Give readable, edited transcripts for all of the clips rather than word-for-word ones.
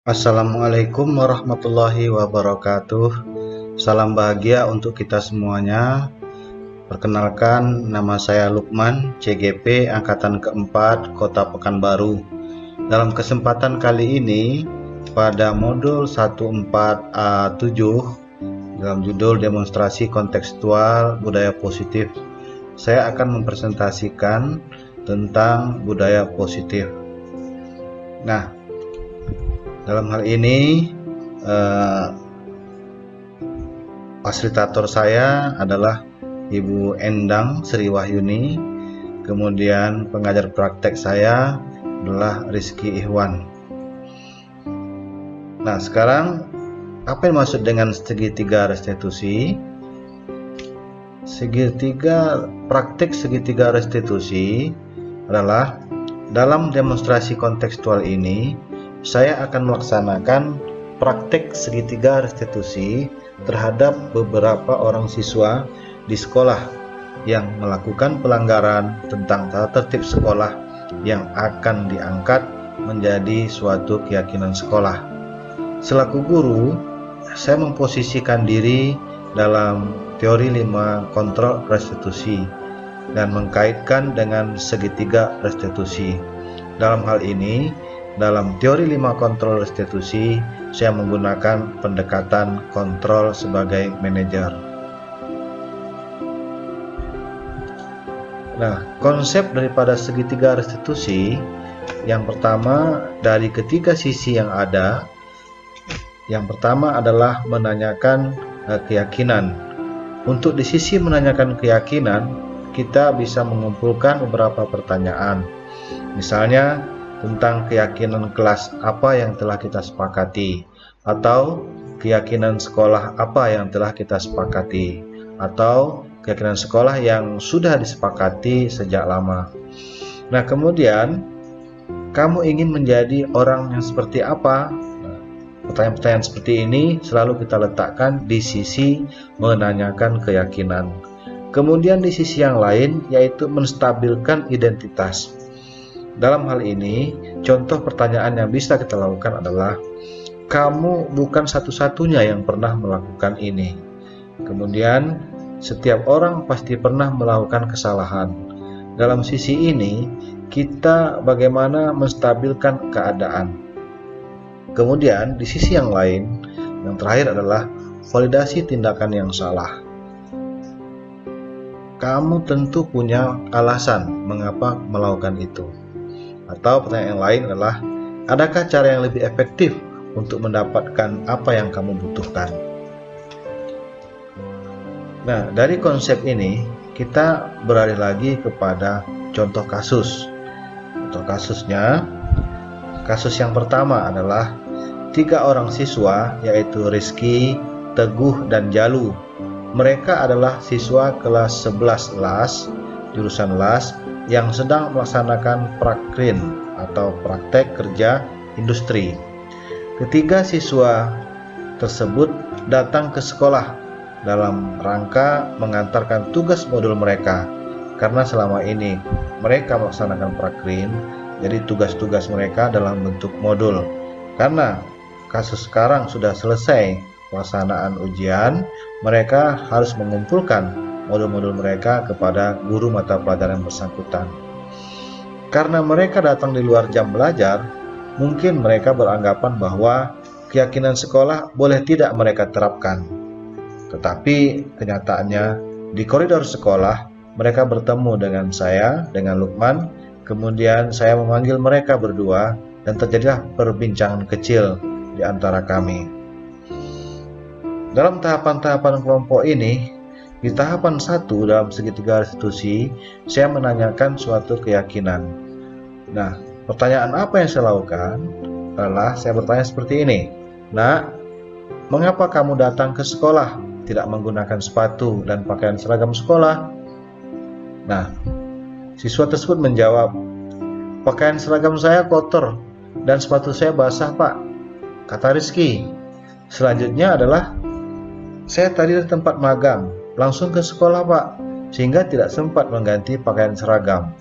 Assalamualaikum warahmatullahi wabarakatuh. Salam bahagia untuk kita semuanya. Perkenalkan, nama saya Lukman, CGP Angkatan keempat Kota Pekanbaru. Dalam kesempatan kali ini, pada modul 14A7, dalam judul demonstrasi kontekstual budaya positif, saya akan mempresentasikan tentang budaya positif. Nah, dalam hal ini fasilitator saya adalah Ibu Endang Sri Wahyuni, kemudian pengajar praktek saya adalah Rizky Ihwan. Nah, sekarang apa yang dimaksud dengan segitiga restitusi? Praktik segitiga restitusi adalah dalam demonstrasi kontekstual ini saya akan melaksanakan praktek segitiga restitusi terhadap beberapa orang siswa di sekolah yang melakukan pelanggaran tentang tata tertib sekolah yang akan diangkat menjadi suatu keyakinan sekolah. Selaku guru, saya memposisikan diri dalam teori 5 kontrol restitusi dan mengkaitkan dengan segitiga restitusi. Dalam hal ini, dalam teori 5 kontrol restitusi, saya menggunakan pendekatan kontrol sebagai manajer. Nah, konsep daripada segitiga restitusi, yang pertama dari ketiga sisi yang ada, yang pertama adalah menanyakan keyakinan. Untuk di sisi menanyakan keyakinan, kita bisa mengumpulkan beberapa pertanyaan. Misalnya, tentang keyakinan kelas apa yang telah kita sepakati, atau keyakinan sekolah apa yang telah kita sepakati, atau keyakinan sekolah yang sudah disepakati sejak lama. Nah, kemudian kamu ingin menjadi orang yang seperti apa? Pertanyaan-pertanyaan seperti ini selalu kita letakkan di sisi menanyakan keyakinan. Kemudian di sisi yang lain, yaitu menstabilkan identitas. Dalam hal ini, contoh pertanyaan yang bisa kita lakukan adalah, kamu bukan satu-satunya yang pernah melakukan ini. Kemudian, setiap orang pasti pernah melakukan kesalahan. Dalam sisi ini, kita bagaimana menstabilkan keadaan. Kemudian, di sisi yang lain, yang terakhir adalah validasi tindakan yang salah. Kamu tentu punya alasan mengapa melakukan itu. Atau pertanyaan yang lain adalah, adakah cara yang lebih efektif untuk mendapatkan apa yang kamu butuhkan? Nah, dari konsep ini kita beralih lagi kepada contoh kasus. Contoh kasusnya, kasus yang pertama adalah 3 orang siswa, yaitu Rizky, Teguh, dan Jalu. Mereka adalah siswa kelas 11 LAS, jurusan LAS, yang sedang melaksanakan prakrin atau praktek kerja industri. Ketiga siswa tersebut datang ke sekolah dalam rangka mengantarkan tugas modul mereka, karena selama ini mereka melaksanakan prakrin, jadi tugas-tugas mereka dalam bentuk modul. Karena kasus sekarang sudah selesai pelaksanaan ujian, mereka harus mengumpulkan modul-modul mereka kepada guru mata pelajaran bersangkutan. Karena mereka datang di luar jam belajar, mungkin mereka beranggapan bahwa keyakinan sekolah boleh tidak mereka terapkan. Tetapi kenyataannya, di koridor sekolah, mereka bertemu dengan saya, dengan Lukman, kemudian saya memanggil mereka berdua, dan terjadilah perbincangan kecil di antara kami. Dalam tahapan-tahapan kelompok ini, di tahapan 1 dalam segitiga restitusi, saya menanyakan suatu keyakinan. Nah, pertanyaan apa yang saya lakukan adalah saya bertanya seperti ini. Nak, mengapa kamu datang ke sekolah tidak menggunakan sepatu dan pakaian seragam sekolah? Nah, siswa tersebut menjawab, pakaian seragam saya kotor dan sepatu saya basah, Pak, kata Rizky. Selanjutnya adalah, saya tadi di tempat magang, langsung ke sekolah, Pak, sehingga tidak sempat mengganti pakaian seragam.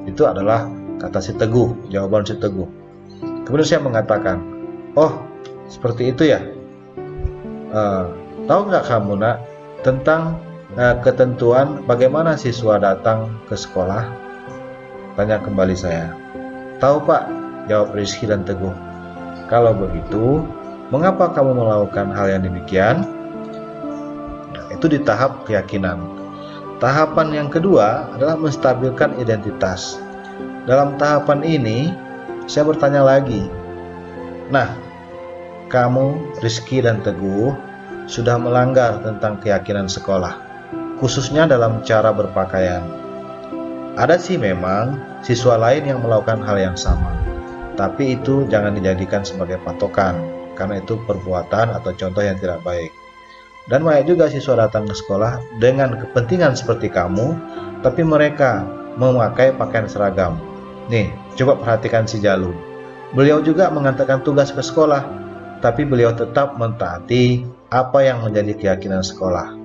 Itu adalah kata si Teguh, jawaban si Teguh. Kemudian saya mengatakan, Oh, seperti itu ya. Tahu nggak kamu nak tentang ketentuan bagaimana siswa datang ke sekolah? Tanya kembali saya. Tahu Pak, jawab Rizky dan Teguh. Kalau begitu, mengapa kamu melakukan hal yang demikian? Nah, itu di tahap keyakinan. Tahapan yang kedua adalah menstabilkan identitas. Dalam tahapan ini, saya bertanya lagi. Nah, kamu, Rizky dan Teguh, sudah melanggar tentang keyakinan sekolah, khususnya dalam cara berpakaian. Ada sih memang siswa lain yang melakukan hal yang sama, tapi itu jangan dijadikan sebagai patokan, karena itu perbuatan atau contoh yang tidak baik. Dan banyak juga siswa datang ke sekolah dengan kepentingan seperti kamu, tapi mereka memakai pakaian seragam. Nih, coba perhatikan si Jalu. Beliau juga mengantarkan tugas ke sekolah, tapi beliau tetap mentaati apa yang menjadi keyakinan sekolah.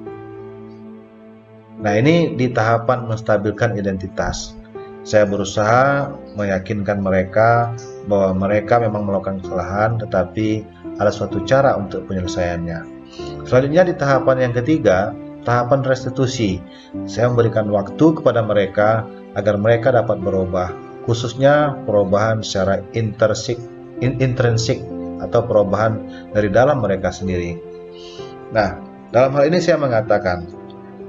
Nah, ini di tahapan menstabilkan identitas. Saya berusaha meyakinkan mereka bahwa mereka memang melakukan kesalahan, tetapi ada suatu cara untuk penyelesaiannya. Selanjutnya di tahapan yang ketiga, tahapan restitusi. Saya memberikan waktu kepada mereka agar mereka dapat berubah, khususnya perubahan secara intrinsik atau perubahan dari dalam mereka sendiri. Nah, dalam hal ini saya mengatakan,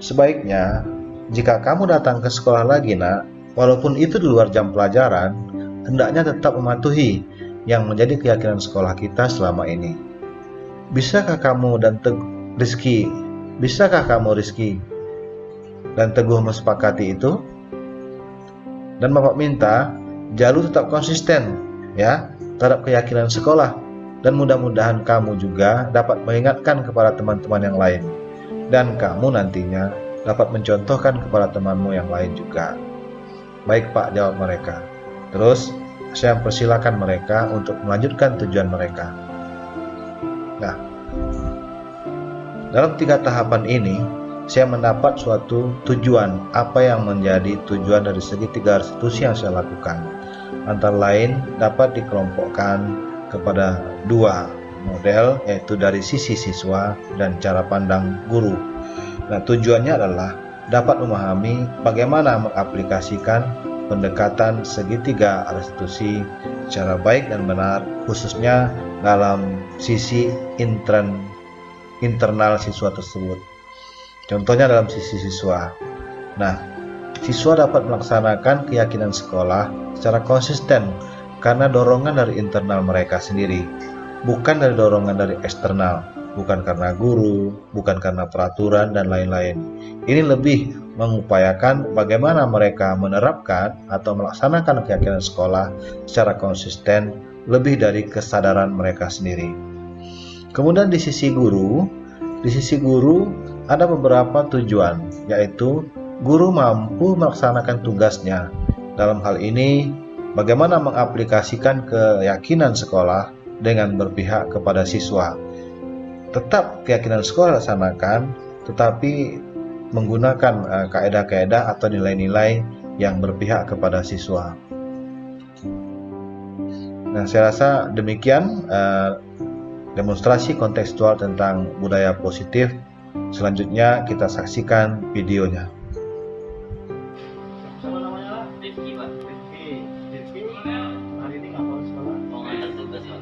sebaiknya jika kamu datang ke sekolah lagi nak, walaupun itu di luar jam pelajaran, hendaknya tetap mematuhi yang menjadi keyakinan sekolah kita selama ini. Bisakah kamu dan Rizky dan Teguh mensepakati itu? Dan Bapak minta Jalu tetap konsisten ya terhadap keyakinan sekolah, dan mudah-mudahan kamu juga dapat mengingatkan kepada teman-teman yang lain, dan kamu nantinya dapat mencontohkan kepada temanmu yang lain juga. Baik Pak, jawab mereka. Terus saya persilakan mereka untuk melanjutkan tujuan mereka. Nah, dalam 3 tahapan ini, saya mendapat suatu tujuan apa yang menjadi tujuan dari segi 3 restitusi yang saya lakukan. Antara lain dapat dikelompokkan kepada 2 model, yaitu dari sisi siswa dan cara pandang guru. Nah, tujuannya adalah dapat memahami bagaimana mengaplikasikan pendekatan segitiga restitusi secara baik dan benar, khususnya dalam sisi internal siswa tersebut. Contohnya dalam sisi siswa. Nah, siswa dapat melaksanakan keyakinan sekolah secara konsisten karena dorongan dari internal mereka sendiri, bukan dari dorongan dari eksternal, bukan karena guru, bukan karena peraturan dan lain-lain. Ini lebih mengupayakan bagaimana mereka menerapkan atau melaksanakan keyakinan sekolah secara konsisten, lebih dari kesadaran mereka sendiri. Kemudian di sisi guru ada beberapa tujuan, yaitu guru mampu melaksanakan tugasnya. Dalam hal ini, bagaimana mengaplikasikan keyakinan sekolah dengan berpihak kepada siswa. Tetap keyakinan sekolah laksanakan, tetapi menggunakan kaedah-kaedah atau nilai-nilai yang berpihak kepada siswa. Nah, saya rasa demikian demonstrasi kontekstual tentang budaya positif. Selanjutnya kita saksikan videonya. Sama namanya Rizky, Pak. Rizky hari ini nggak mau sekolah. Mau ngantar tugas, Pak.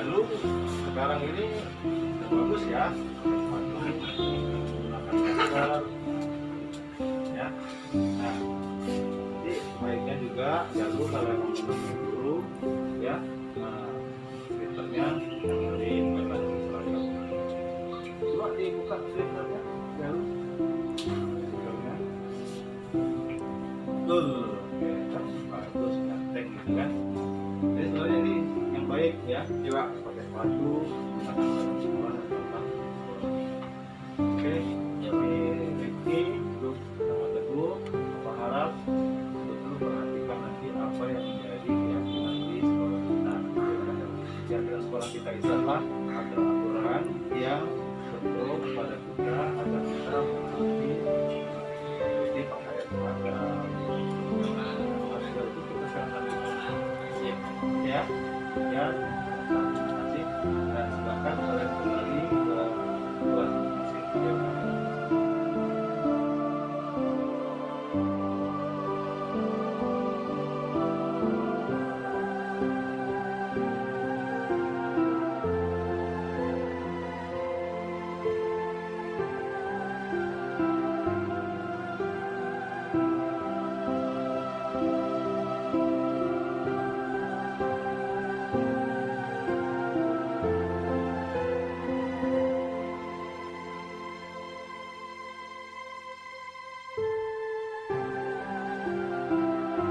Lalu sekarang ini bagus ya, sepatu menggunakan masker, ya. Nah, jadi baiknya juga jago kalau emang benar guru, ya. Nah, filternya yang dari berbagai seragam. Coba dibuka filternya, jago. Filternya, oke, kan bagus, ganteng gitu kan. Jadi sebenarnya ini yang baik ya, coba pakai sepatu, gunakan seragam sekolah dan tempat. Oke, jadi Ricky untuk sama Teguh, Bapak harap betul perhatikan nanti apa yang menjadi keyakinan di sekolah kita. Keyakinan sekolah kita itu adalah aturan-aturan yang betul kepada kita agar kita mengerti jadi pakaian seragam. Nah, itu kita sekarang ya, ya.